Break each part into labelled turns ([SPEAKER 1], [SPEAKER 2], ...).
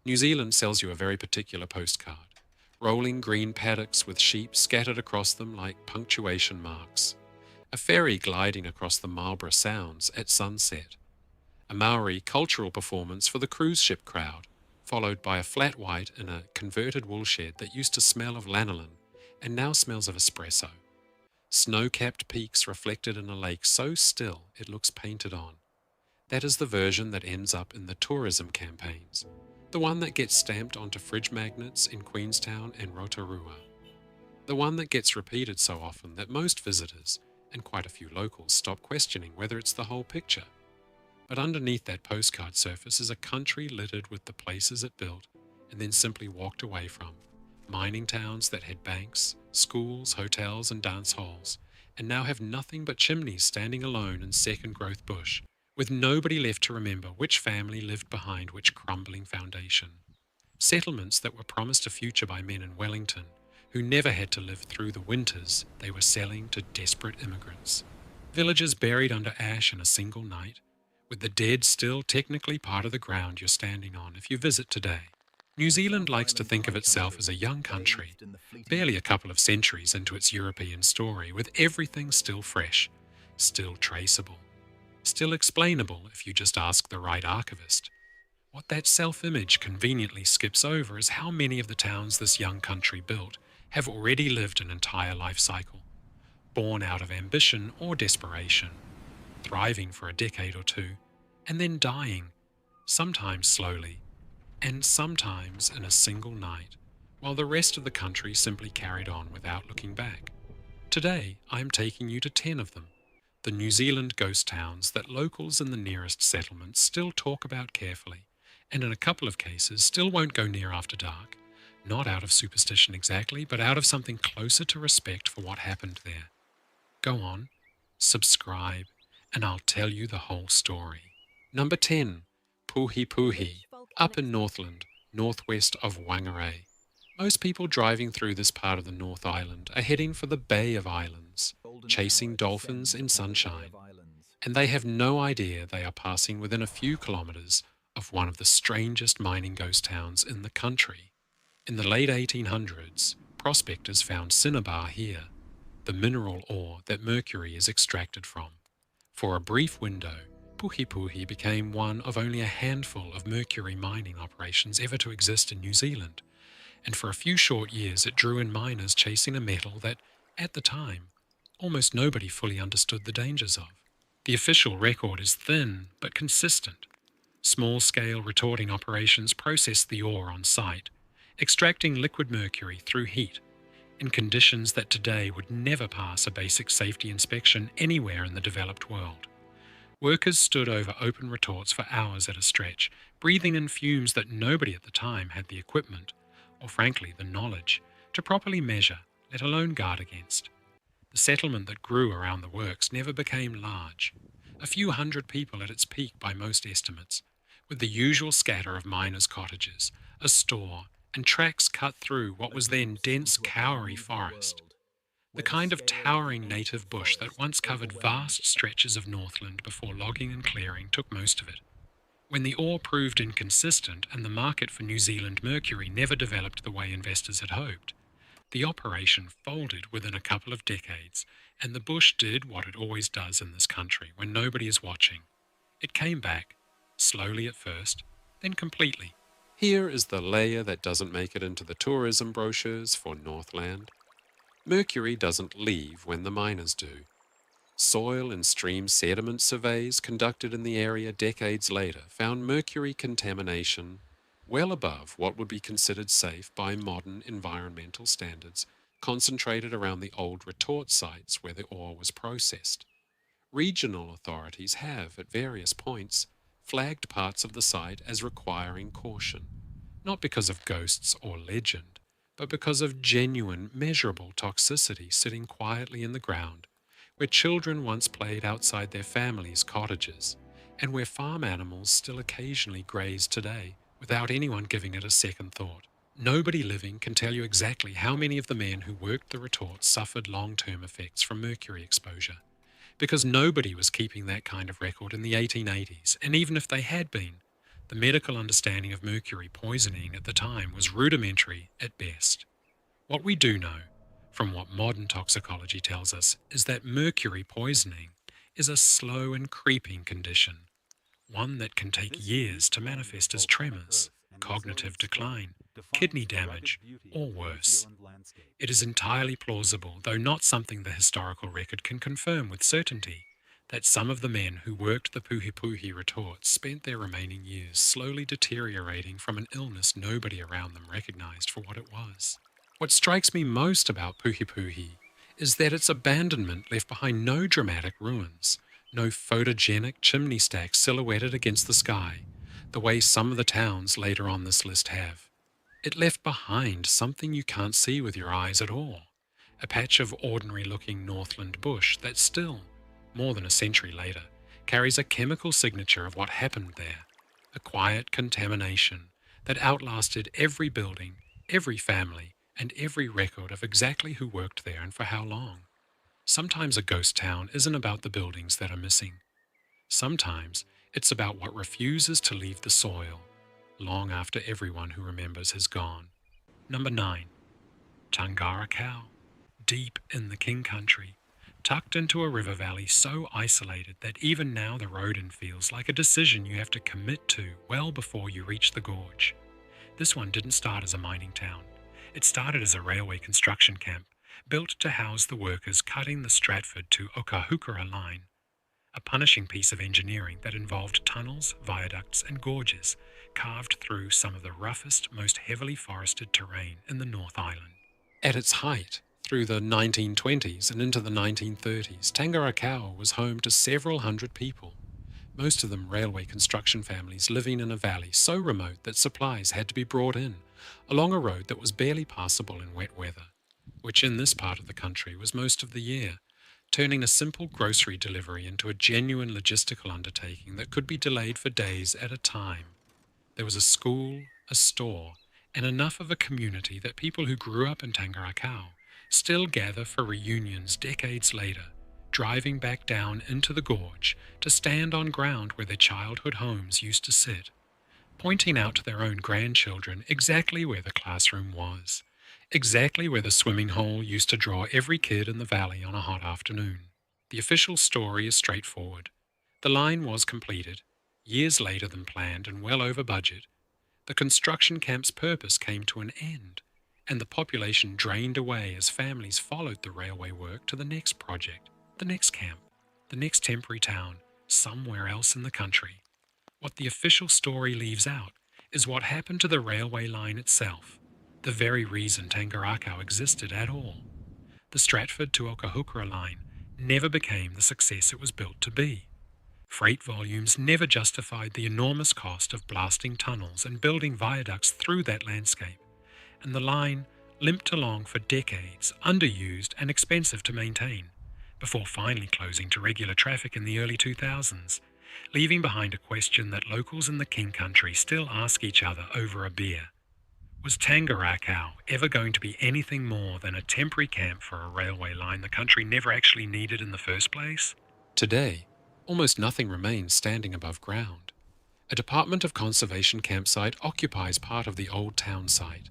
[SPEAKER 1] New Zealand sells you a very particular postcard. Rolling green paddocks with sheep scattered across them like punctuation marks. A ferry gliding across the Marlborough Sounds at sunset. A Maori cultural performance for the cruise ship crowd, followed by a flat white in a converted woolshed that used to smell of lanolin and now smells of espresso. Snow-capped peaks reflected in a lake so still it looks painted on. That is the version that ends up in the tourism campaigns, the one that gets stamped onto fridge magnets in Queenstown and Rotorua, the one that gets repeated so often that most visitors, and quite a few locals, stop questioning whether it's the whole picture. But underneath that postcard surface is a country littered with the places it built and then simply walked away from. Mining towns that had banks, schools, hotels and dance halls, and now have nothing but chimneys standing alone in second-growth bush, with nobody left to remember which family lived behind which crumbling foundation. Settlements that were promised a future by men in Wellington, who never had to live through the winters they were selling to desperate immigrants. Villages buried under ash in a single night, with the dead still technically part of the ground you're standing on if you visit today. New Zealand likes to think of itself as a young country, barely a couple of centuries into its European story, with everything still fresh, still traceable, still explainable if you just ask the right archivist. What that self-image conveniently skips over is how many of the towns this young country built have already lived an entire life cycle, born out of ambition or desperation, thriving for a decade or two, and then dying, sometimes slowly, and sometimes in a single night, while the rest of the country simply carried on without looking back. Today, I am taking you to 10 of them, the New Zealand ghost towns that locals in the nearest settlements still talk about carefully, and in a couple of cases still won't go near after dark, not out of superstition exactly, but out of something closer to respect for what happened there. Go on, subscribe, and I'll tell you the whole story. Number 10, Puhipuhi, up in Northland, northwest of Whangarei. Most people driving through this part of the North Island are heading for the Bay of Islands, chasing dolphins in sunshine, and they have no idea they are passing within a few kilometres of one of the strangest mining ghost towns in the country. In the late 1800s, prospectors found cinnabar here, the mineral ore that mercury is extracted from. For a brief window, Puhipuhi became one of only a handful of mercury mining operations ever to exist in New Zealand, and for a few short years it drew in miners chasing a metal that, at the time, almost nobody fully understood the dangers of. The official record is thin but consistent. Small-scale retorting operations processed the ore on site, extracting liquid mercury through heat, in conditions that today would never pass a basic safety inspection anywhere in the developed world. Workers stood over open retorts for hours at a stretch, breathing in fumes that nobody at the time had the equipment, or frankly the knowledge, to properly measure, let alone guard against. The settlement that grew around the works never became large, a few hundred people at its peak by most estimates, with the usual scatter of miners' cottages, a store, and tracks cut through what was then dense kauri forest, the kind of towering native bush that once covered vast stretches of Northland before logging and clearing took most of it. When the ore proved inconsistent and the market for New Zealand mercury never developed the way investors had hoped, the operation folded within a couple of decades, and the bush did what it always does in this country when nobody is watching. It came back, slowly at first, then completely. Here is the layer that doesn't make it into the tourism brochures for Northland. Mercury doesn't leave when the miners do. Soil and stream sediment surveys conducted in the area decades later found mercury contamination well above what would be considered safe by modern environmental standards, concentrated around the old retort sites where the ore was processed. Regional authorities have, at various points, flagged parts of the site as requiring caution, not because of ghosts or legend, but because of genuine, measurable toxicity sitting quietly in the ground, where children once played outside their families' cottages, and where farm animals still occasionally graze today without anyone giving it a second thought. Nobody living can tell you exactly how many of the men who worked the retorts suffered long-term effects from mercury exposure, because nobody was keeping that kind of record in the 1880s, and even if they had been, The medical understanding of mercury poisoning at the time was rudimentary at best. What we do know, from what modern toxicology tells us, is that mercury poisoning is a slow and creeping condition, one that can take years to manifest as tremors, cognitive decline, kidney damage, or worse. It is entirely plausible, though not something the historical record can confirm with certainty, that some of the men who worked the Puhipuhi retorts spent their remaining years slowly deteriorating from an illness nobody around them recognized for what it was. What strikes me most about Puhipuhi is that its abandonment left behind no dramatic ruins, no photogenic chimney stacks silhouetted against the sky, the way some of the towns later on this list have. It left behind something you can't see with your eyes at all, a patch of ordinary-looking Northland bush that still, more than a century later, carries a chemical signature of what happened there, a quiet contamination that outlasted every building, every family, and every record of exactly who worked there and for how long. Sometimes a ghost town isn't about the buildings that are missing. Sometimes it's about what refuses to leave the soil, long after everyone who remembers has gone. Number 9. Tangarakau. Deep in the King Country, tucked into a river valley so isolated that even now the road-in feels like a decision you have to commit to well before you reach the gorge. This one didn't start as a mining town. It started as a railway construction camp, built to house the workers cutting the Stratford to Ohura line, a punishing piece of engineering that involved tunnels, viaducts, and gorges carved through some of the roughest, most heavily forested terrain in the North Island. At its height, through the 1920s and into the 1930s, Tangarakau was home to several hundred people, most of them railway construction families living in a valley so remote that supplies had to be brought in, along a road that was barely passable in wet weather, which in this part of the country was most of the year, turning a simple grocery delivery into a genuine logistical undertaking that could be delayed for days at a time. There was a school, a store, and enough of a community that people who grew up in Tangarakau still gather for reunions decades later, driving back down into the gorge to stand on ground where their childhood homes used to sit, pointing out to their own grandchildren exactly where the classroom was, exactly where the swimming hole used to draw every kid in the valley on a hot afternoon. The official story is straightforward. The line was completed, years later than planned and well over budget. The construction camp's purpose came to an end, and the population drained away as families followed the railway work to the next project, the next camp, the next temporary town, somewhere else in the country. What the official story leaves out is what happened to the railway line itself, the very reason Tangarakau existed at all. The Stratford to Ohura line never became the success it was built to be. Freight volumes never justified the enormous cost of blasting tunnels and building viaducts through that landscape, and the line limped along for decades, underused and expensive to maintain, before finally closing to regular traffic in the early 2000s, leaving behind a question that locals in the King Country still ask each other over a beer. Was Tangarakau ever going to be anything more than a temporary camp for a railway line the country never actually needed in the first place? Today, almost nothing remains standing above ground. A Department of Conservation campsite occupies part of the old town site,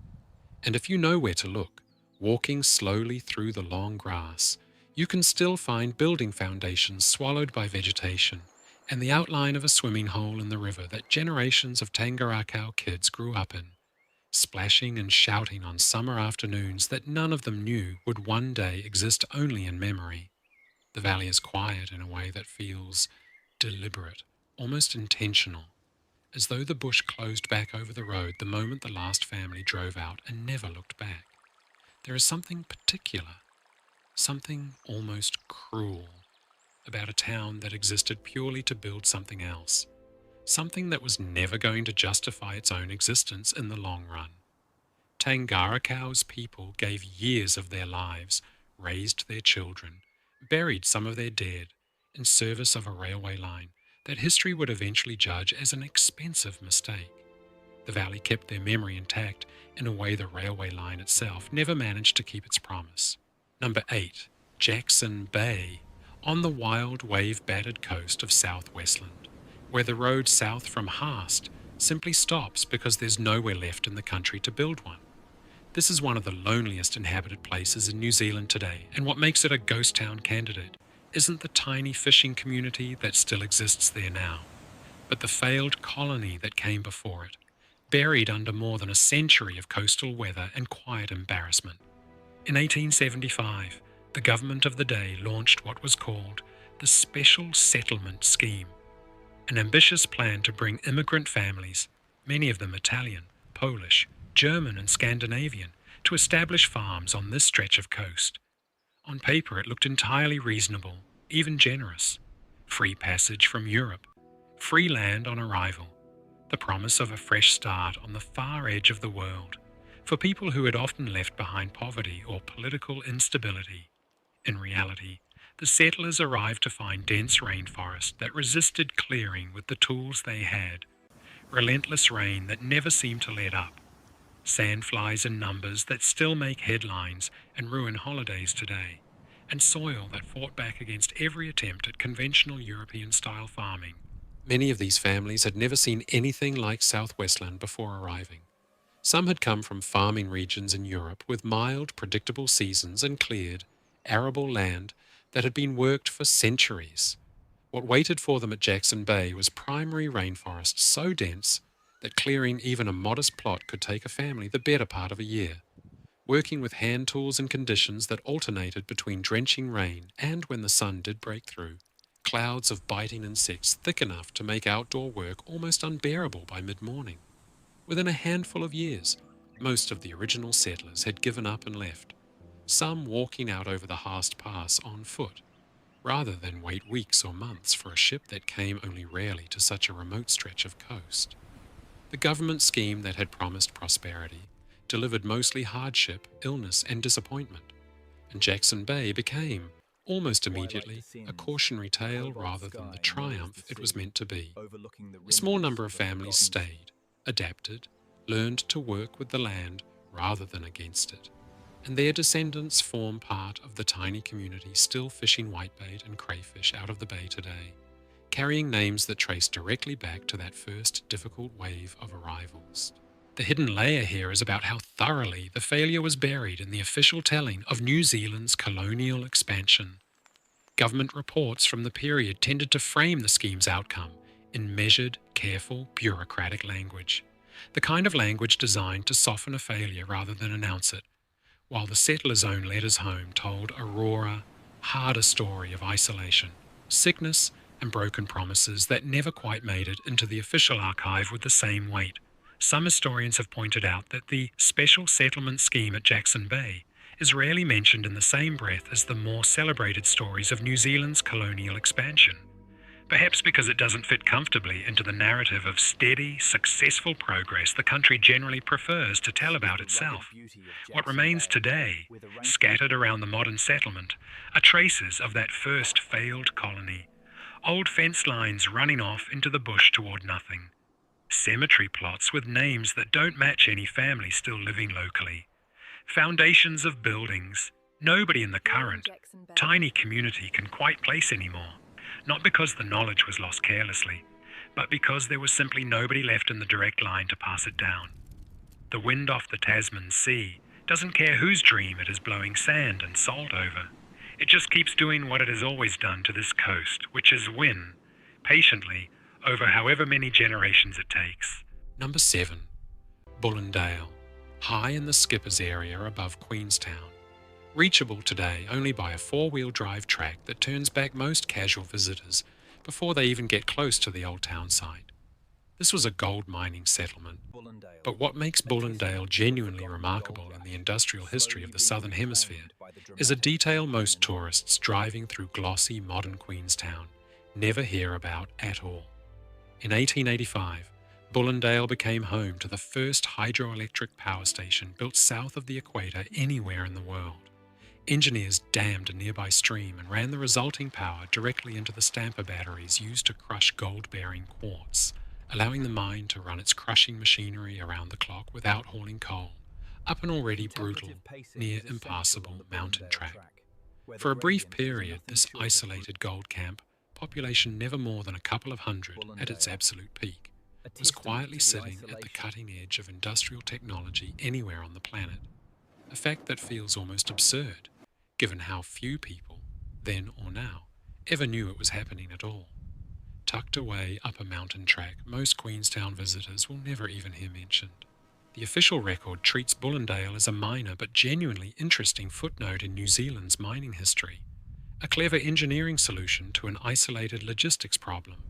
[SPEAKER 1] and if you know where to look, walking slowly through the long grass, you can still find building foundations swallowed by vegetation and the outline of a swimming hole in the river that generations of Tangarakau kids grew up in, splashing and shouting on summer afternoons that none of them knew would one day exist only in memory. The valley is quiet in a way that feels deliberate, almost intentional, as though the bush closed back over the road the moment the last family drove out and never looked back. There is something particular, something almost cruel, about a town that existed purely to build something else, something that was never going to justify its own existence in the long run. Tangarakau's people gave years of their lives, raised their children, buried some of their dead, in service of a railway line that history would eventually judge as an expensive mistake. The valley kept their memory intact in a way the railway line itself never managed to keep its promise. Number 8. Jackson Bay, on the wild wave-battered coast of South Westland, where the road south from Haast simply stops because there's nowhere left in the country to build one. This is one of the loneliest inhabited places in New Zealand today, and what makes it a ghost town candidate isn't the tiny fishing community that still exists there now, but the failed colony that came before it, buried under more than a century of coastal weather and quiet embarrassment. In 1875, the government of the day launched what was called the Special Settlement Scheme, an ambitious plan to bring immigrant families, many of them Italian, Polish, German and Scandinavian, to establish farms on this stretch of coast. On paper it looked entirely reasonable, even generous. Free passage from Europe, free land on arrival, the promise of a fresh start on the far edge of the world, for people who had often left behind poverty or political instability. In reality, the settlers arrived to find dense rainforest that resisted clearing with the tools they had, relentless rain that never seemed to let up, sandflies in numbers that still make headlines and ruin holidays today, and soil that fought back against every attempt at conventional European-style farming. Many of these families had never seen anything like South Westland before arriving. Some had come from farming regions in Europe with mild, predictable seasons and cleared, arable land that had been worked for centuries. What waited for them at Jackson Bay was primary rainforest so dense that clearing even a modest plot could take a family the better part of a year, working with hand tools in conditions that alternated between drenching rain and, when the sun did break through, clouds of biting insects thick enough to make outdoor work almost unbearable by mid-morning. Within a handful of years, most of the original settlers had given up and left, some walking out over the Haast Pass on foot, rather than wait weeks or months for a ship that came only rarely to such a remote stretch of coast. The government scheme that had promised prosperity delivered mostly hardship, illness, and disappointment, and Jackson Bay became, almost immediately, a cautionary tale rather than the triumph it was meant to be. A small number of families stayed, adapted, learned to work with the land rather than against it, and their descendants form part of the tiny community still fishing whitebait and crayfish out of the bay today, carrying names that trace directly back to that first difficult wave of arrivals. The hidden layer here is about how thoroughly the failure was buried in the official telling of New Zealand's colonial expansion. Government reports from the period tended to frame the scheme's outcome in measured, careful, bureaucratic language, the kind of language designed to soften a failure rather than announce it, while the settlers' own letters home told a rawer, harder story of isolation, sickness, and broken promises that never quite made it into the official archive with the same weight. Some historians have pointed out that the Special Settlement Scheme at Jackson Bay is rarely mentioned in the same breath as the more celebrated stories of New Zealand's colonial expansion, perhaps because it doesn't fit comfortably into the narrative of steady, successful progress the country generally prefers to tell about itself. What remains today, scattered around the modern settlement, are traces of that first failed colony, old fence lines running off into the bush toward nothing, cemetery plots with names that don't match any family still living locally, foundations of buildings nobody in the current, tiny community can quite place anymore, not because the knowledge was lost carelessly, but because there was simply nobody left in the direct line to pass it down. The wind off the Tasman Sea doesn't care whose dream it is blowing sand and salt over. It just keeps doing what it has always done to this coast, which is win, patiently, over however many generations it takes. Number 7. Bullendale, high in the skipper's area above Queenstown, reachable today only by a four-wheel drive track that turns back most casual visitors before they even get close to the old town site. This was a gold mining settlement, but what makes Bullendale genuinely remarkable in the industrial history of the Southern Hemisphere is a detail most tourists driving through glossy modern Queenstown never hear about at all. In 1885, Bullendale became home to the first hydroelectric power station built south of the equator anywhere in the world. Engineers dammed a nearby stream and ran the resulting power directly into the stamper batteries used to crush gold-bearing quartz, allowing the mine to run its crushing machinery around the clock without hauling coal, up an already brutal, near impassable mountain track. For a brief period, this isolated gold camp, population never more than a couple of hundred at its absolute peak, was quietly sitting at the cutting edge of industrial technology anywhere on the planet, a fact that feels almost absurd, given how few people, then or now, ever knew it was happening at all. Tucked away up a mountain track most Queenstown visitors will never even hear mentioned. The official record treats Bullendale as a minor but genuinely interesting footnote in New Zealand's mining history, a clever engineering solution to an isolated logistics problem.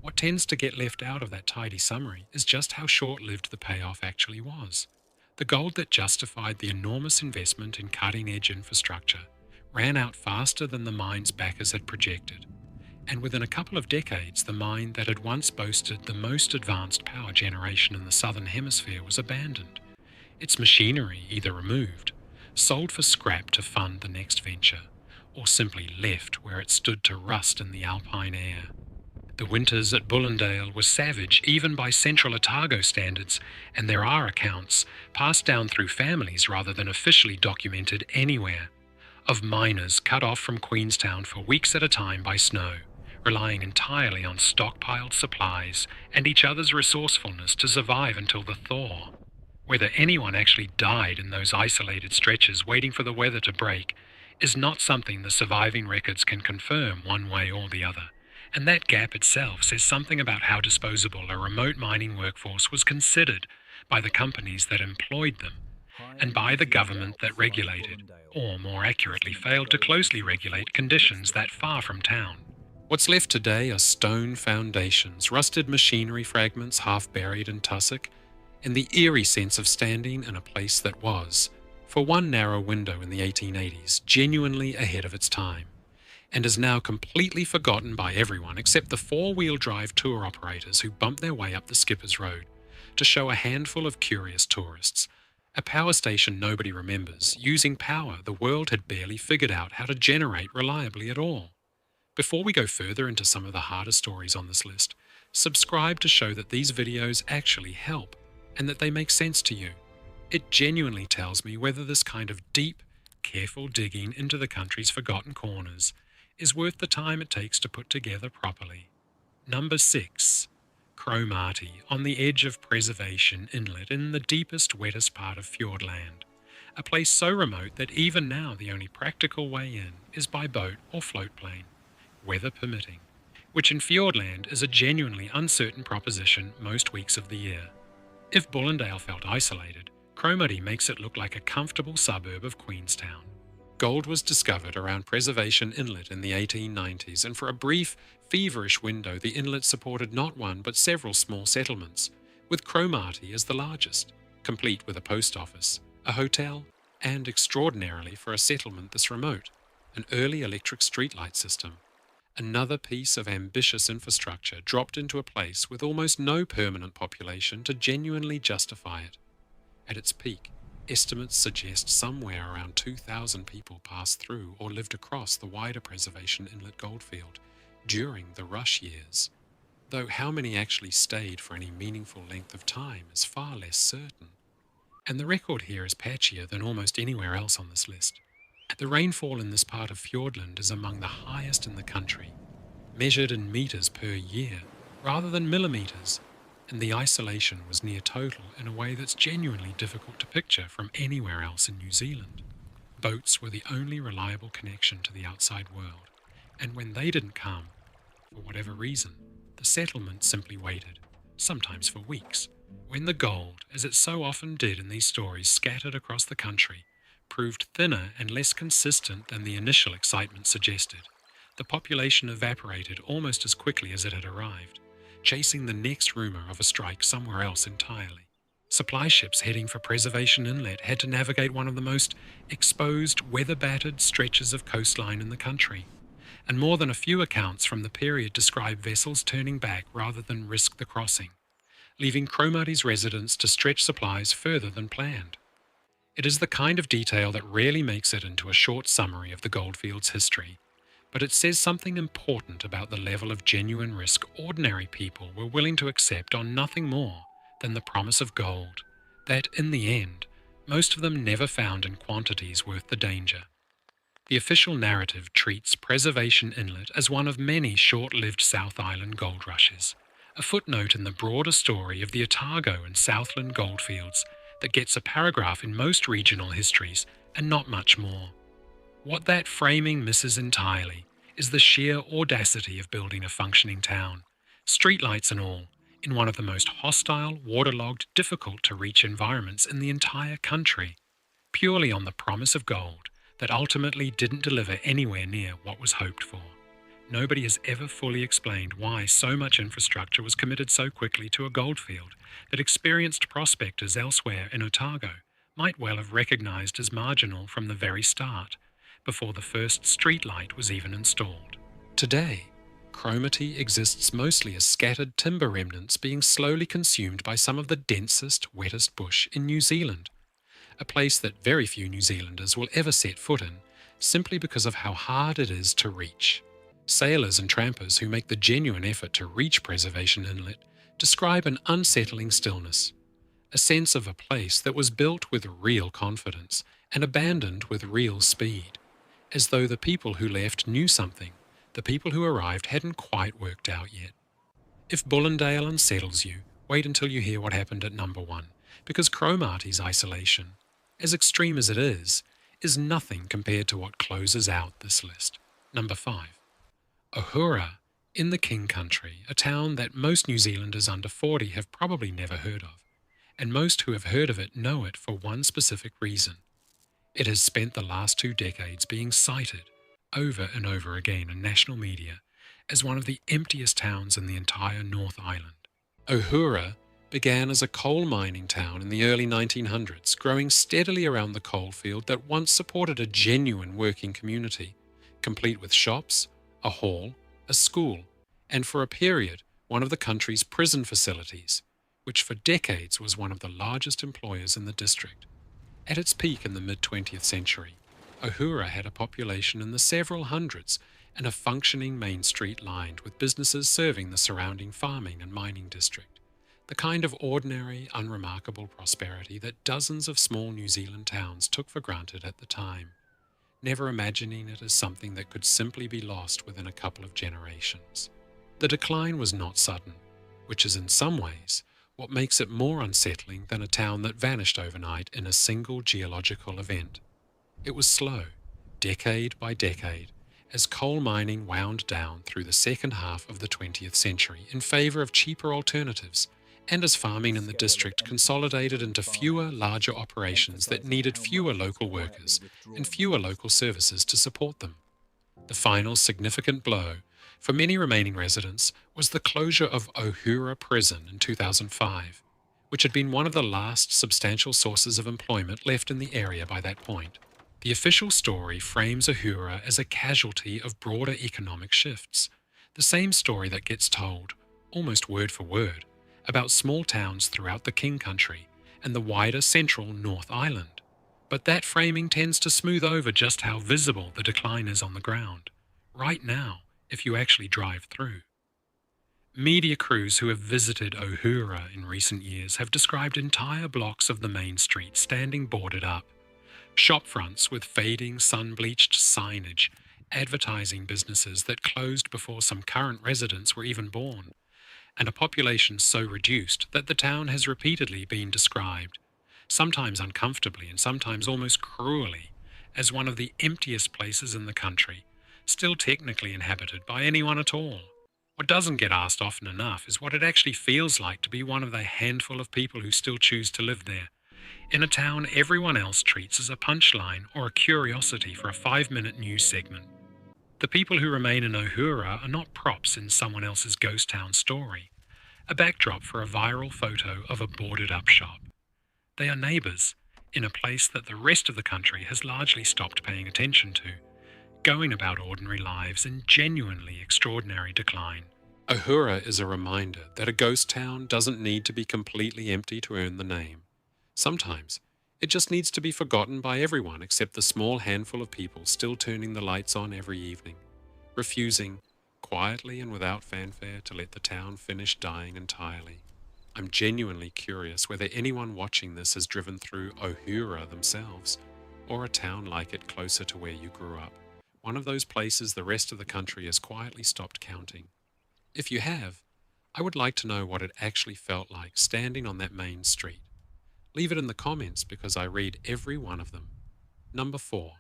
[SPEAKER 1] What tends to get left out of that tidy summary is just how short-lived the payoff actually was. The gold that justified the enormous investment in cutting-edge infrastructure ran out faster than the mine's backers had projected, and within a couple of decades the mine that had once boasted the most advanced power generation in the southern hemisphere was abandoned, its machinery either removed, sold for scrap to fund the next venture, or simply left where it stood to rust in the alpine air. The winters at Bullendale were savage even by central Otago standards, and there are accounts, passed down through families rather than officially documented anywhere, of miners cut off from Queenstown for weeks at a time by snow, relying entirely on stockpiled supplies and each other's resourcefulness to survive until the thaw. Whether anyone actually died in those isolated stretches waiting for the weather to break is not something the surviving records can confirm one way or the other, and that gap itself says something about how disposable a remote mining workforce was considered by the companies that employed them, and by the government that regulated, or more accurately failed to closely regulate conditions that far from town. What's left today are stone foundations, rusted machinery fragments half buried in tussock, and the eerie sense of standing in a place that was, for one narrow window in the 1880s, genuinely ahead of its time, and is now completely forgotten by everyone except the four-wheel drive tour operators who bump their way up the Skipper's Road to show a handful of curious tourists a power station nobody remembers, using power the world had barely figured out how to generate reliably at all. Before we go further into some of the harder stories on this list, subscribe to show that these videos actually help and that they make sense to you. It genuinely tells me whether this kind of deep, careful digging into the country's forgotten corners is worth the time it takes to put together properly. Number 6. Cromarty, on the edge of Preservation Inlet in the deepest, wettest part of Fiordland, a place so remote that even now the only practical way in is by boat or float plane, weather permitting, which in Fiordland is a genuinely uncertain proposition most weeks of the year. If Bullendale felt isolated, Cromarty makes it look like a comfortable suburb of Queenstown. Gold was discovered around Preservation Inlet in the 1890s, and for a brief, feverish window the inlet supported not one but several small settlements, with Cromarty as the largest, complete with a post office, a hotel, and, extraordinarily for a settlement this remote, an early electric streetlight system. Another piece of ambitious infrastructure dropped into a place with almost no permanent population to genuinely justify it. At its peak, estimates suggest somewhere around 2,000 people passed through or lived across the wider Preservation Inlet goldfield during the rush years, though how many actually stayed for any meaningful length of time is far less certain. And the record here is patchier than almost anywhere else on this list. The rainfall in this part of Fiordland is among the highest in the country, measured in metres per year rather than millimetres, and the isolation was near total in a way that's genuinely difficult to picture from anywhere else in New Zealand. Boats were the only reliable connection to the outside world, and when they didn't come, for whatever reason, the settlement simply waited, sometimes for weeks, when the gold, as it so often did in these stories scattered across the country, proved thinner and less consistent than the initial excitement suggested. The population evaporated almost as quickly as it had arrived, chasing the next rumour of a strike somewhere else entirely. Supply ships heading for Preservation Inlet had to navigate one of the most exposed, weather-battered stretches of coastline in the country, and more than a few accounts from the period describe vessels turning back rather than risk the crossing, leaving Cromarty's residents to stretch supplies further than planned. It is the kind of detail that rarely makes it into a short summary of the goldfield's history, but it says something important about the level of genuine risk ordinary people were willing to accept on nothing more than the promise of gold, that, in the end, most of them never found in quantities worth the danger. The official narrative treats Preservation Inlet as one of many short-lived South Island gold rushes, a footnote in the broader story of the Otago and Southland goldfields that gets a paragraph in most regional histories and not much more. What that framing misses entirely is the sheer audacity of building a functioning town, streetlights and all, in one of the most hostile, waterlogged, difficult-to-reach environments in the entire country, purely on the promise of gold that ultimately didn't deliver anywhere near what was hoped for. Nobody has ever fully explained why so much infrastructure was committed so quickly to a goldfield that experienced prospectors elsewhere in Otago might well have recognised as marginal from the very start, before the first streetlight was even installed. Today, Cromarty exists mostly as scattered timber remnants being slowly consumed by some of the densest, wettest bush in New Zealand, a place that very few New Zealanders will ever set foot in, simply because of how hard it is to reach. Sailors and trampers who make the genuine effort to reach Preservation Inlet describe an unsettling stillness, a sense of a place that was built with real confidence and abandoned with real speed, as though the people who left knew something the people who arrived hadn't quite worked out yet. If Bullendale unsettles you, wait until you hear what happened at number 1, because Cromarty's isolation, as extreme as it is nothing compared to what closes out this list. Number 5. Ohura, in the King Country, a town that most New Zealanders under 40 have probably never heard of, and most who have heard of it know it for one specific reason. It has spent the last 2 decades being cited, over and over again in national media, as one of the emptiest towns in the entire North Island. Ohura began as a coal mining town in the early 1900s, growing steadily around the coalfield that once supported a genuine working community, complete with shops, a hall, a school, and for a period one of the country's prison facilities, which for decades was one of the largest employers in the district. At its peak in the mid-20th century, Ohura had a population in the several hundreds and a functioning main street lined with businesses serving the surrounding farming and mining district, the kind of ordinary, unremarkable prosperity that dozens of small New Zealand towns took for granted at the time, never imagining it as something that could simply be lost within a couple of generations. The decline was not sudden, which is in some ways what makes it more unsettling than a town that vanished overnight in a single geological event. It was slow, decade by decade, as coal mining wound down through the second half of the 20th century in favour of cheaper alternatives, and as farming in the district consolidated into fewer, larger operations that needed fewer local workers and fewer local services to support them. The final significant blow for many remaining residents was the closure of Ohura Prison in 2005, which had been one of the last substantial sources of employment left in the area by that point. The official story frames Ohura as a casualty of broader economic shifts, the same story that gets told, almost word for word, about small towns throughout the King Country and the wider central North Island. But that framing tends to smooth over just how visible the decline is on the ground, right now, if you actually drive through. Media crews who have visited Ohura in recent years have described entire blocks of the main street standing boarded up, shop fronts with fading, sun-bleached signage advertising businesses that closed before some current residents were even born, and a population so reduced that the town has repeatedly been described, sometimes uncomfortably and sometimes almost cruelly, as one of the emptiest places in the country, still technically inhabited by anyone at all. What doesn't get asked often enough is what it actually feels like to be one of the handful of people who still choose to live there, in a town everyone else treats as a punchline or a curiosity for a 5-minute news segment. The people who remain in Ohura are not props in someone else's ghost town story, a backdrop for a viral photo of a boarded-up shop. They are neighbours in a place that the rest of the country has largely stopped paying attention to, going about ordinary lives in genuinely extraordinary decline. Ohura is a reminder that a ghost town doesn't need to be completely empty to earn the name. Sometimes, it just needs to be forgotten by everyone except the small handful of people still turning the lights on every evening, refusing, quietly and without fanfare, to let the town finish dying entirely. I'm genuinely curious whether anyone watching this has driven through Ohura themselves, or a town like it closer to where you grew up, one of those places the rest of the country has quietly stopped counting. If you have, I would like to know what it actually felt like standing on that main street. Leave it in the comments because I read every one of them. Number 4.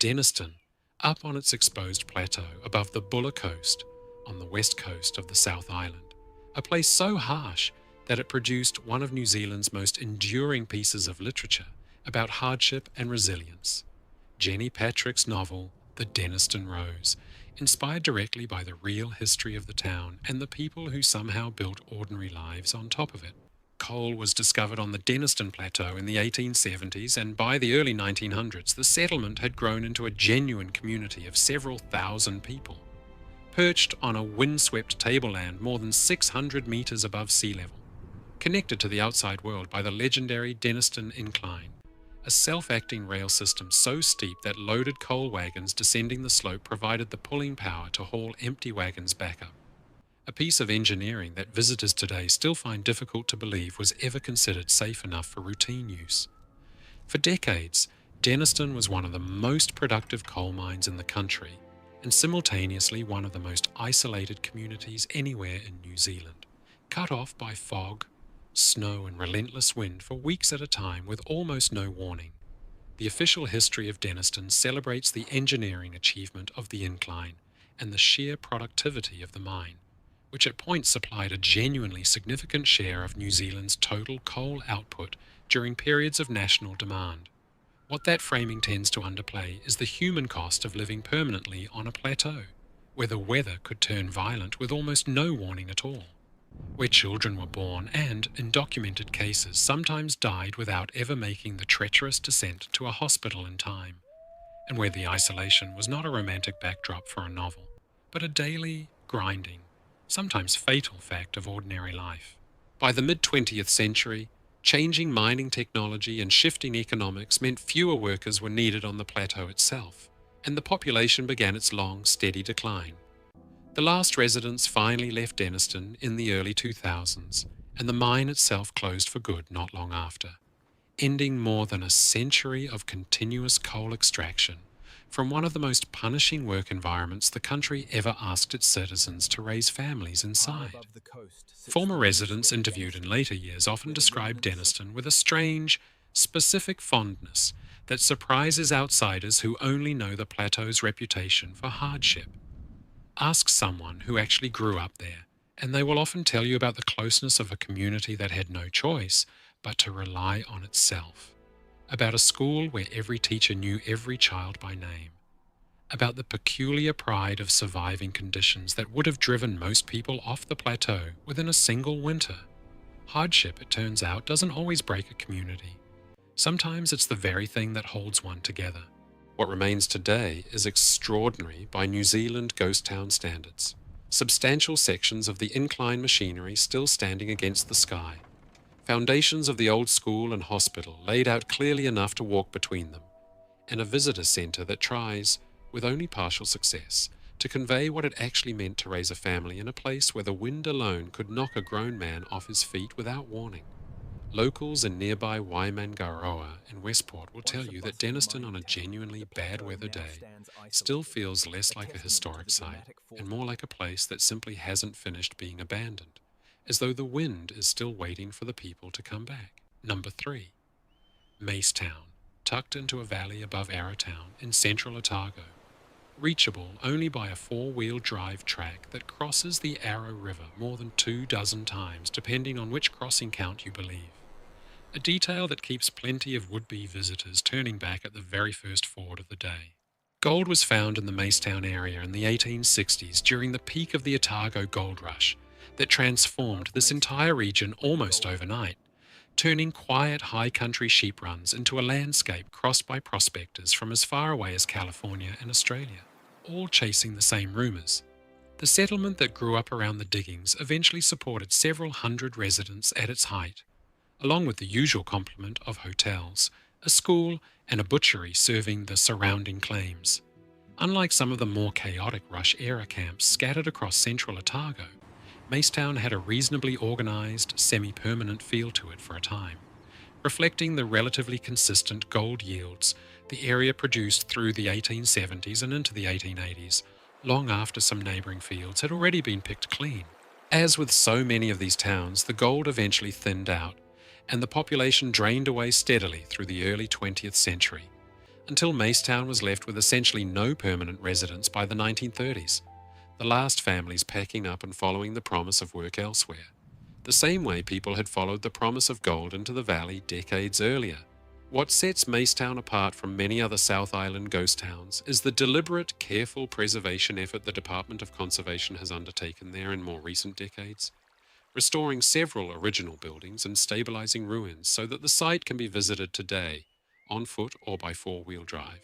[SPEAKER 1] Denniston, up on its exposed plateau above the Buller coast on the west coast of the South Island, a place so harsh that it produced one of New Zealand's most enduring pieces of literature about hardship and resilience. Jenny Patrick's novel, The Denniston Rose, inspired directly by the real history of the town and the people who somehow built ordinary lives on top of it. Coal was discovered on the Denniston Plateau in the 1870s, and by the early 1900s, the settlement had grown into a genuine community of several thousand people. Perched on a windswept tableland more than 600 metres above sea level, connected to the outside world by the legendary Denniston Incline, a self-acting rail system so steep that loaded coal wagons descending the slope provided the pulling power to haul empty wagons back up. A piece of engineering that visitors today still find difficult to believe was ever considered safe enough for routine use. For decades, Denniston was one of the most productive coal mines in the country, and simultaneously one of the most isolated communities anywhere in New Zealand, cut off by fog, snow and relentless wind for weeks at a time with almost no warning. The official history of Denniston celebrates the engineering achievement of the incline and the sheer productivity of the mine, which at points supplied a genuinely significant share of New Zealand's total coal output during periods of national demand. What that framing tends to underplay is the human cost of living permanently on a plateau, where the weather could turn violent with almost no warning at all, where children were born and, in documented cases, sometimes died without ever making the treacherous descent to a hospital in time, and where the isolation was not a romantic backdrop for a novel, but a daily, grinding, sometimes fatal fact of ordinary life. By the mid-20th century, changing mining technology and shifting economics meant fewer workers were needed on the plateau itself, and the population began its long, steady decline. The last residents finally left Denniston in the early 2000s, and the mine itself closed for good not long after, ending more than a century of continuous coal extraction from one of the most punishing work environments the country ever asked its citizens to raise families inside. Former residents interviewed in later years often described Denniston with a strange, specific fondness that surprises outsiders who only know the plateau's reputation for hardship. Ask someone who actually grew up there, and they will often tell you about the closeness of a community that had no choice but to rely on itself. About a school where every teacher knew every child by name, about the peculiar pride of surviving conditions that would have driven most people off the plateau within a single winter. Hardship, it turns out, doesn't always break a community. Sometimes it's the very thing that holds one together. What remains today is extraordinary by New Zealand ghost town standards. Substantial sections of the incline machinery still standing against the sky. Foundations of the old school and hospital laid out clearly enough to walk between them, and a visitor centre that tries, with only partial success, to convey what it actually meant to raise a family in a place where the wind alone could knock a grown man off his feet without warning. Locals in nearby Wairoa and Westport will tell you that Denniston on a genuinely bad weather day still feels less like a historic site and more like a place that simply hasn't finished being abandoned, as though the wind is still waiting for the people to come back. Number 3. Macetown, tucked into a valley above Arrowtown in central Otago, reachable only by a 4-wheel drive track that crosses the Arrow River more than 24 times depending on which crossing count you believe. A detail that keeps plenty of would-be visitors turning back at the very first ford of the day. Gold was found in the Macetown area in the 1860s during the peak of the Otago gold rush that transformed this entire region almost overnight, turning quiet high country sheep runs into a landscape crossed by prospectors from as far away as California and Australia, all chasing the same rumours. The settlement that grew up around the diggings eventually supported several hundred residents at its height, along with the usual complement of hotels, a school and a butchery serving the surrounding claims. Unlike some of the more chaotic rush-era camps scattered across central Otago, Macetown had a reasonably organised, semi-permanent feel to it for a time, reflecting the relatively consistent gold yields the area produced through the 1870s and into the 1880s, long after some neighbouring fields had already been picked clean. As with so many of these towns, the gold eventually thinned out, and the population drained away steadily through the early 20th century, until Macetown was left with essentially no permanent residents by the 1930s, the last families packing up and following the promise of work elsewhere, the same way people had followed the promise of gold into the valley decades earlier. What sets Macetown apart from many other South Island ghost towns is the deliberate, careful preservation effort the Department of Conservation has undertaken there in more recent decades, restoring several original buildings and stabilizing ruins so that the site can be visited today, on foot or by four-wheel drive,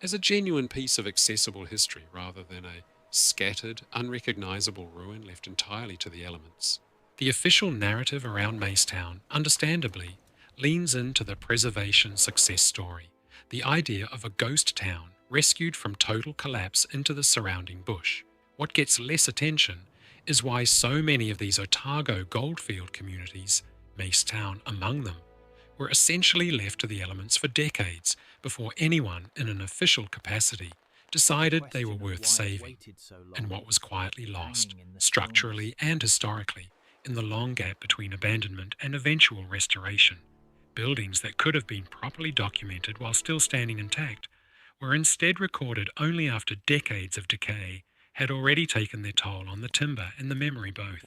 [SPEAKER 1] as a genuine piece of accessible history rather than a scattered, unrecognizable ruin left entirely to the elements. The official narrative around Macetown, understandably, leans into the preservation success story, the idea of a ghost town rescued from total collapse into the surrounding bush. What gets less attention is why so many of these Otago goldfield communities, Macetown among them, were essentially left to the elements for decades before anyone in an official capacity decided they were worth saving, and what was quietly lost, structurally and historically, in the long gap between abandonment and eventual restoration. Buildings that could have been properly documented while still standing intact were instead recorded only after decades of decay had already taken their toll on the timber and the memory both.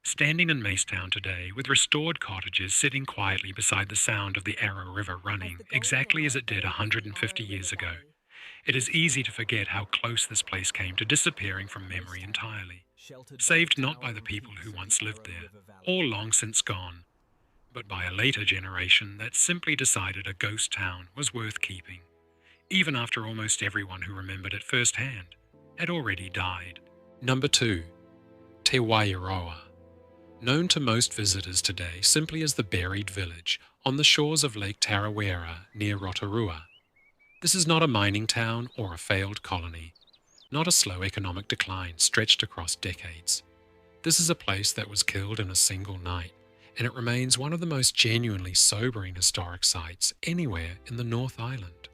[SPEAKER 1] Standing in Macetown today, with restored cottages sitting quietly beside the sound of the Arrow River running exactly as it did 150 years ago, it is easy to forget how close this place came to disappearing from memory entirely, saved not by the people who once lived there, all long since gone, but by a later generation that simply decided a ghost town was worth keeping, even after almost everyone who remembered it firsthand had already died. Number 2. Te Wairoa. Known to most visitors today simply as the Buried Village on the shores of Lake Tarawera near Rotorua. This is not a mining town or a failed colony, not a slow economic decline stretched across decades. This is a place that was killed in a single night, and it remains one of the most genuinely sobering historic sites anywhere in the North Island.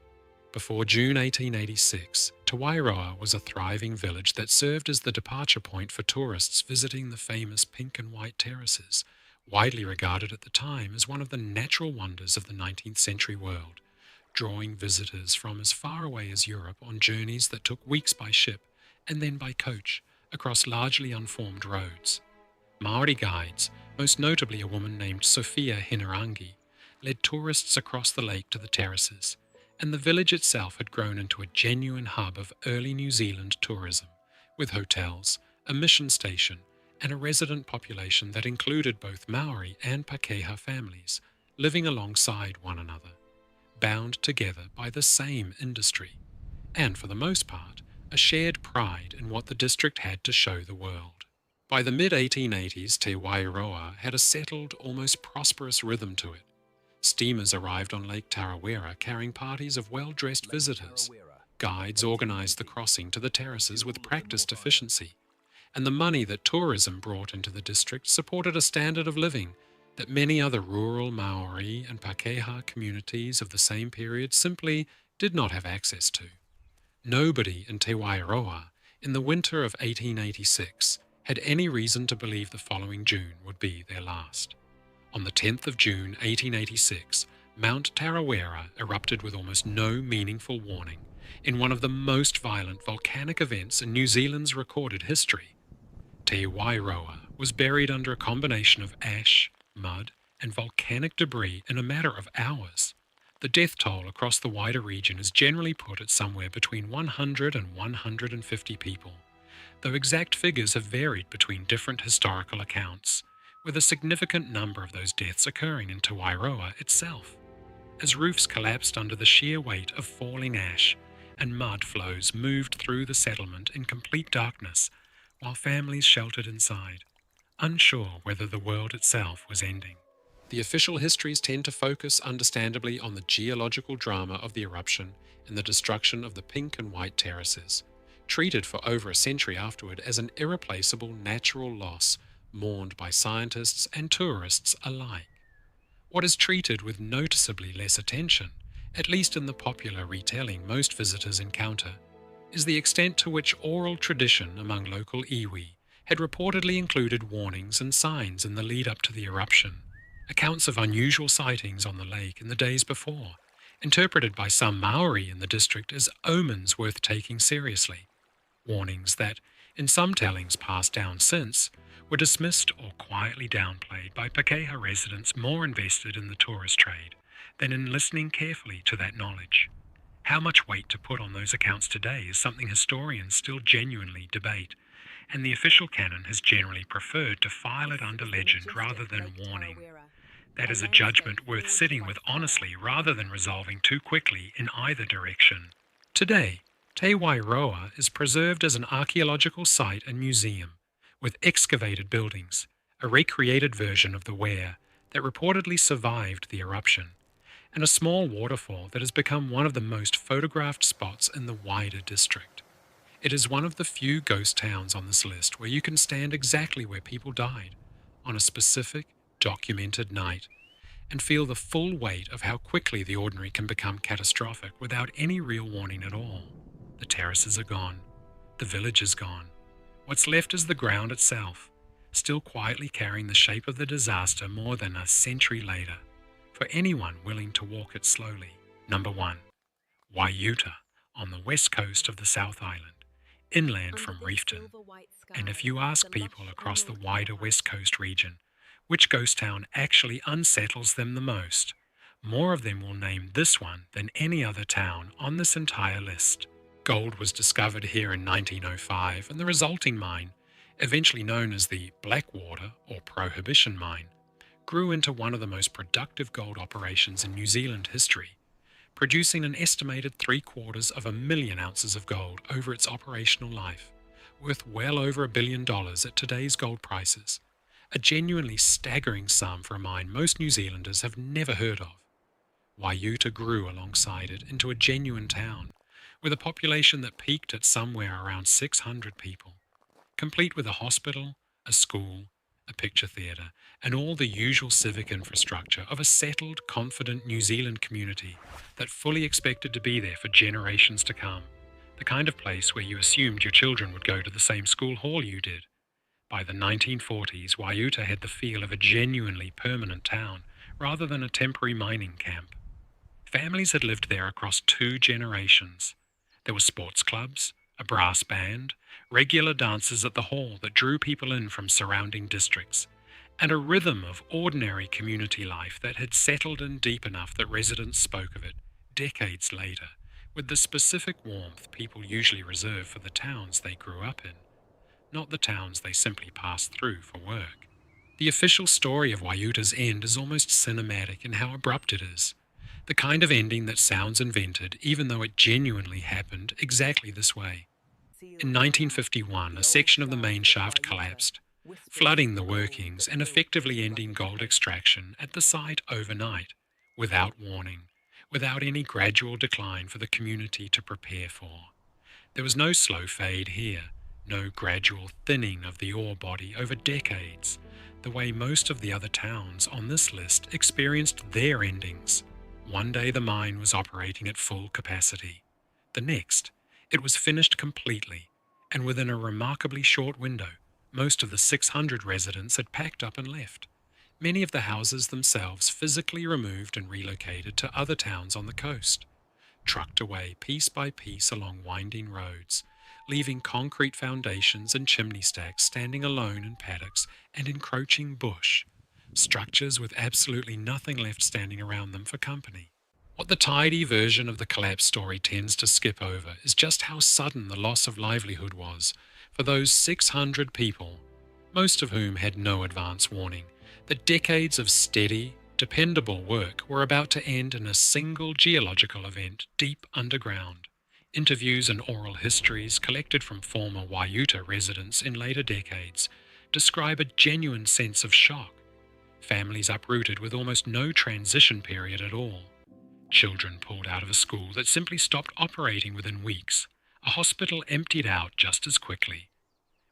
[SPEAKER 1] Before June 1886, Te Wairoa was a thriving village that served as the departure point for tourists visiting the famous pink and white terraces, widely regarded at the time as one of the natural wonders of the 19th century world, drawing visitors from as far away as Europe on journeys that took weeks by ship and then by coach across largely unformed roads. Maori guides, most notably a woman named Sophia Hinarangi, led tourists across the lake to the terraces, and the village itself had grown into a genuine hub of early New Zealand tourism, with hotels, a mission station, and a resident population that included both Maori and Pakeha families, living alongside one another, bound together by the same industry, and for the most part, a shared pride in what the district had to show the world. By the mid-1880s, Te Wairoa had a settled, almost prosperous rhythm to it. Steamers arrived on Lake Tarawera carrying parties of well-dressed visitors. Guides organized the crossing to the terraces with practiced efficiency, and the money that tourism brought into the district supported a standard of living that many other rural Maori and Pakeha communities of the same period simply did not have access to. Nobody in Te Wairoa, in the winter of 1886, had any reason to believe the following June would be their last. On the 10th of June 1886, Mount Tarawera erupted with almost no meaningful warning in one of the most violent volcanic events in New Zealand's recorded history. Te Wairoa was buried under a combination of ash, mud, and volcanic debris in a matter of hours. The death toll across the wider region is generally put at somewhere between 100 and 150 people, though exact figures have varied between different historical accounts, with a significant number of those deaths occurring in Te Wairoa itself, as roofs collapsed under the sheer weight of falling ash and mud flows moved through the settlement in complete darkness while families sheltered inside, unsure whether the world itself was ending. The official histories tend to focus understandably on the geological drama of the eruption and the destruction of the pink and white terraces, treated for over a century afterward as an irreplaceable natural loss mourned by scientists and tourists alike. What is treated with noticeably less attention, at least in the popular retelling most visitors encounter, is the extent to which oral tradition among local iwi had reportedly included warnings and signs in the lead up to the eruption, accounts of unusual sightings on the lake in the days before, interpreted by some Maori in the district as omens worth taking seriously, warnings that, in some tellings passed down since, were dismissed or quietly downplayed by Pakeha residents more invested in the tourist trade than in listening carefully to that knowledge. How much weight to put on those accounts today is something historians still genuinely debate, and the official canon has generally preferred to file it under legend rather than warning. That is a judgment worth sitting with honestly rather than resolving too quickly in either direction. Today, Te Wairoa is preserved as an archaeological site and museum, with excavated buildings, a recreated version of the weir that reportedly survived the eruption, and a small waterfall that has become one of the most photographed spots in the wider district. It is one of the few ghost towns on this list where you can stand exactly where people died, on a specific, documented night, and feel the full weight of how quickly the ordinary can become catastrophic without any real warning at all. The terraces are gone. The village is gone. What's left is the ground itself, still quietly carrying the shape of the disaster more than a century later, for anyone willing to walk it slowly. Number 1. Waiuta, on the west coast of the South Island, inland from Reefton. And if you ask people across the wider West Coast region which ghost town actually unsettles them the most, more of them will name this one than any other town on this entire list. Gold was discovered here in 1905, and the resulting mine, eventually known as the Blackwater or Prohibition Mine, grew into one of the most productive gold operations in New Zealand history, producing an estimated 750,000 ounces of gold over its operational life, worth well over $1 billion at today's gold prices, a genuinely staggering sum for a mine most New Zealanders have never heard of. Waiuta grew alongside it into a genuine town, with a population that peaked at somewhere around 600 people, complete with a hospital, a school, a picture theatre, and all the usual civic infrastructure of a settled, confident New Zealand community that fully expected to be there for generations to come, the kind of place where you assumed your children would go to the same school hall you did. By the 1940s, Waiuta had the feel of a genuinely permanent town, rather than a temporary mining camp. Families had lived there across 2 generations. There were sports clubs, a brass band, regular dances at the hall that drew people in from surrounding districts, and a rhythm of ordinary community life that had settled in deep enough that residents spoke of it, decades later, with the specific warmth people usually reserve for the towns they grew up in, not the towns they simply passed through for work. The official story of Waiuta's end is almost cinematic in how abrupt it is, the kind of ending that sounds invented even though it genuinely happened exactly this way. In 1951, a section of the main shaft collapsed, flooding the workings and effectively ending gold extraction at the site overnight, without warning, without any gradual decline for the community to prepare for. There was no slow fade here, no gradual thinning of the ore body over decades, the way most of the other towns on this list experienced their endings. One day the mine was operating at full capacity. The next, it was finished completely, and within a remarkably short window, most of the 600 residents had packed up and left, many of the houses themselves physically removed and relocated to other towns on the coast, trucked away piece by piece along winding roads, leaving concrete foundations and chimney stacks standing alone in paddocks and encroaching bush, structures with absolutely nothing left standing around them for company. What the tidy version of the collapse story tends to skip over is just how sudden the loss of livelihood was for those 600 people, most of whom had no advance warning, that decades of steady, dependable work were about to end in a single geological event deep underground. Interviews and oral histories collected from former Waiuta residents in later decades describe a genuine sense of shock. Families uprooted with almost no transition period at all. Children pulled out of a school that simply stopped operating within weeks. A hospital emptied out just as quickly.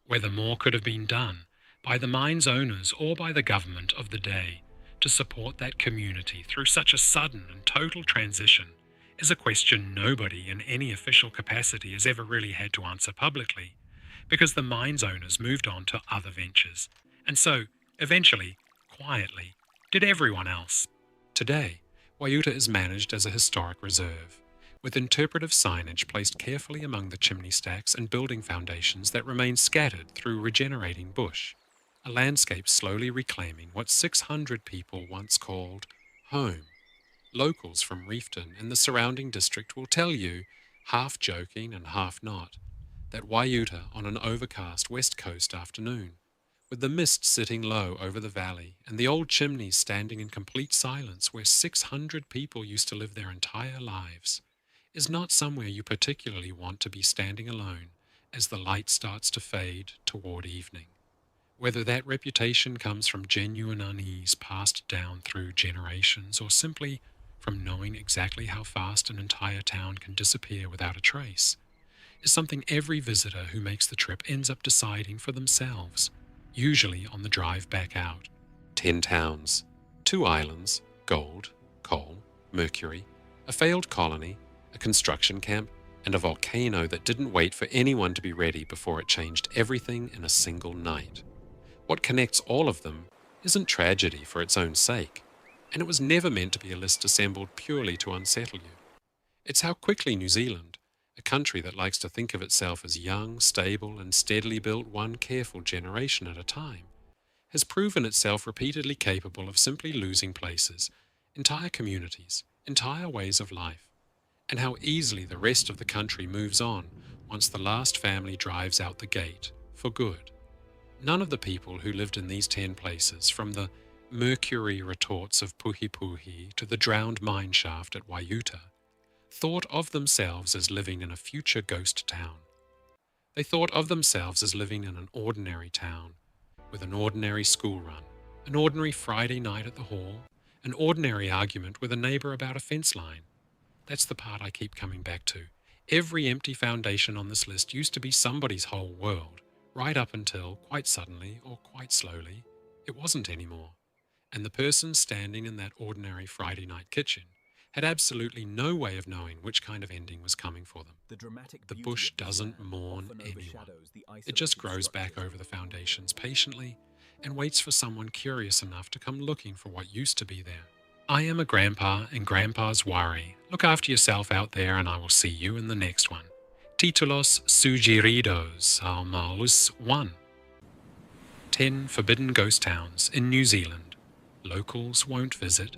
[SPEAKER 1] Whether more could have been done, by the mine's owners or by the government of the day, to support that community through such a sudden and total transition, is a question nobody in any official capacity has ever really had to answer publicly, because the mine's owners moved on to other ventures, and so, eventually, quietly, did everyone else. Today, Waiuta is managed as a historic reserve, with interpretive signage placed carefully among the chimney stacks and building foundations that remain scattered through regenerating bush, a landscape slowly reclaiming what 600 people once called home. Locals from Reefton and the surrounding district will tell you, half joking and half not, that Waiuta on an overcast west coast afternoon, with the mist sitting low over the valley and the old chimneys standing in complete silence where 600 people used to live their entire lives, is not somewhere you particularly want to be standing alone as the light starts to fade toward evening. Whether that reputation comes from genuine unease passed down through generations or simply from knowing exactly how fast an entire town can disappear without a trace, is something every visitor who makes the trip ends up deciding for themselves, usually on the drive back out. 10 towns, 2 islands, gold, coal, mercury, a failed colony, a construction camp, and a volcano that didn't wait for anyone to be ready before it changed everything in a single night. What connects all of them isn't tragedy for its own sake, and it was never meant to be a list assembled purely to unsettle you. It's how quickly New Zealand, a country that likes to think of itself as young, stable, and steadily built one careful generation at a time, has proven itself repeatedly capable of simply losing places, entire communities, entire ways of life, and how easily the rest of the country moves on once the last family drives out the gate, for good. None of the people who lived in these 10 places, from the mercury retorts of Puhipuhi to the drowned mine shaft at Waiuta, thought of themselves as living in a future ghost town. They thought of themselves as living in an ordinary town, with an ordinary school run, an ordinary Friday night at the hall, an ordinary argument with a neighbour about a fence line. That's the part I keep coming back to. Every empty foundation on this list used to be somebody's whole world, right up until, quite suddenly or quite slowly, it wasn't anymore. And the person standing in that ordinary Friday night kitchen had absolutely no way of knowing which kind of ending was coming for them. The bush doesn't mourn anyone. It just grows back over the foundations patiently and waits for someone curious enough to come looking for what used to be there. I am a grandpa, and grandpas worry. Look after yourself out there, and I will see you in the next one. Titulos sugeridos al Malus 1. 10 forbidden ghost towns in New Zealand. Locals won't visit.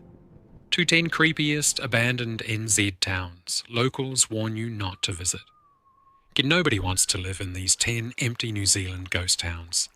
[SPEAKER 1] To 10 creepiest abandoned NZ towns. Locals warn you not to visit. Nobody wants to live in these 10 empty New Zealand ghost towns.